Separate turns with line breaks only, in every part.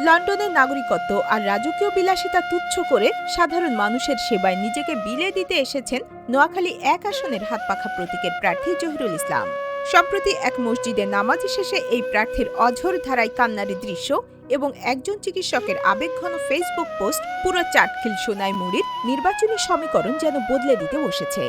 লন্ডনের নাগরিকত্ব আর রাজকীয় বিলাসিতা তুচ্ছ করে সাধারণ মানুষের সেবায় নিজেকে বিলিয়ে দিতে এসেছেন নোয়াখালী ১ আসনের হাতপাখা প্রতীকের প্রার্থী জহিরুল ইসলাম। সম্প্রতি এক মসজিদে নামাজ শেষে এই প্রার্থীর অঝোর ধারায় কান্নারি দৃশ্য এবং একজন চিকিৎসকের আবেগঘন ফেসবুক পোস্ট পুরো চাটখিল সোনাইমুড়ীর নির্বাচনী সমীকরণ যেন বদলে দিতে বসেছে।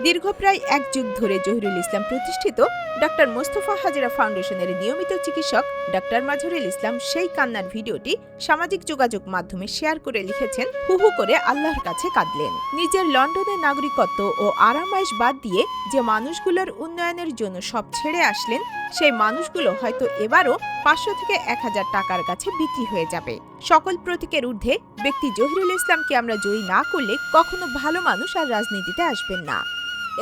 দীর্ঘ প্রায় ১ যুগ ধরে জহিরুল ইসলাম প্রতিষ্ঠিত ডক্টর মোস্তফা হাজেরা ফাউন্ডেশনের নিয়মিত চিকিৎসক ডক্টর মাজহারুল ইসলাম সেই কান্নার ভিডিওটি সামাজিক যোগাযোগ মাধ্যমে শেয়ার করে লিখেছেন, হু হু করে আল্লাহর কাছে কাঁদলেন। নিজের লন্ডনের নাগরিকত্ব ও আরামায়েশ বাদ দিয়ে যে মানুষগুলোর উন্নয়নের জন্য সব ছেড়ে আসলেন, সেই মানুষগুলো হয়তো এবারও ৫০০ থেকে ১,০০০ টাকার কাছে বিক্রি হয়ে যাবে। সকল প্রতীকের ঊর্ধ্বে ব্যক্তি জহিরুল ইসলামকে আমরা জয়ী না করলে কখনো ভালো মানুষ আর রাজনীতিতে আসবেন না।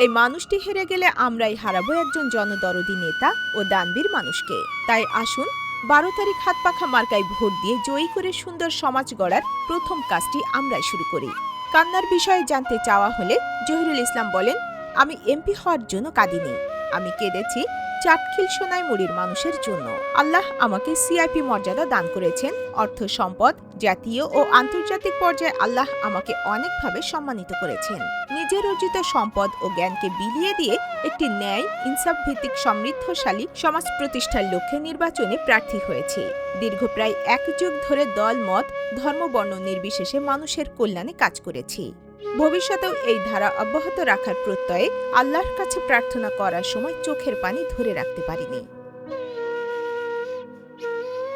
এই মানুষটি হেরে গেলে আমরাই হারাবো একজন জনদরদী নেতা ও দানবীর মানুষকে। তাই আসুন ১২ তারিখ হাতপাখা মার্কায় ভোট দিয়ে জয়ী করে সুন্দর সমাজ গড়ার প্রথম কাজটি আমরাই শুরু করি। কান্নার বিষয়ে জানতে চাওয়া হলে জহিরুল ইসলাম বলেন, আমি এমপি হওয়ার জন্য কাঁদিনি, আমি কেঁদেছি চাটখিল সোনাইমুড়ীর মানুষের জন্য। আল্লাহ আমাকে সিআইপি মর্যাদা দান করেছেন। অর্থ সম্পদ জাতীয় ও আন্তর্জাতিক পর্যায়ে আল্লাহ আমাকে অনেকভাবে সম্মানিত করেছেন। নিজের অর্জিত সম্পদ ও জ্ঞানকে বিলিয়ে দিয়ে একটি ন্যায় ইনসাফ ভিত্তিক সমৃদ্ধশালী সমাজ প্রতিষ্ঠার লক্ষ্যে নির্বাচনে প্রার্থী হয়েছি। দীর্ঘ প্রায় ১ যুগ ধরে দল মত ধর্ম বর্ণ নির্বিশেষে মানুষের কল্যাণে কাজ করেছি। ভবিষ্যতেও এই ধারা অব্যাহত রাখার প্রত্যয়ে আল্লাহর কাছে প্রার্থনা করার সময় চোখের পানি ধরে রাখতে পারিনি।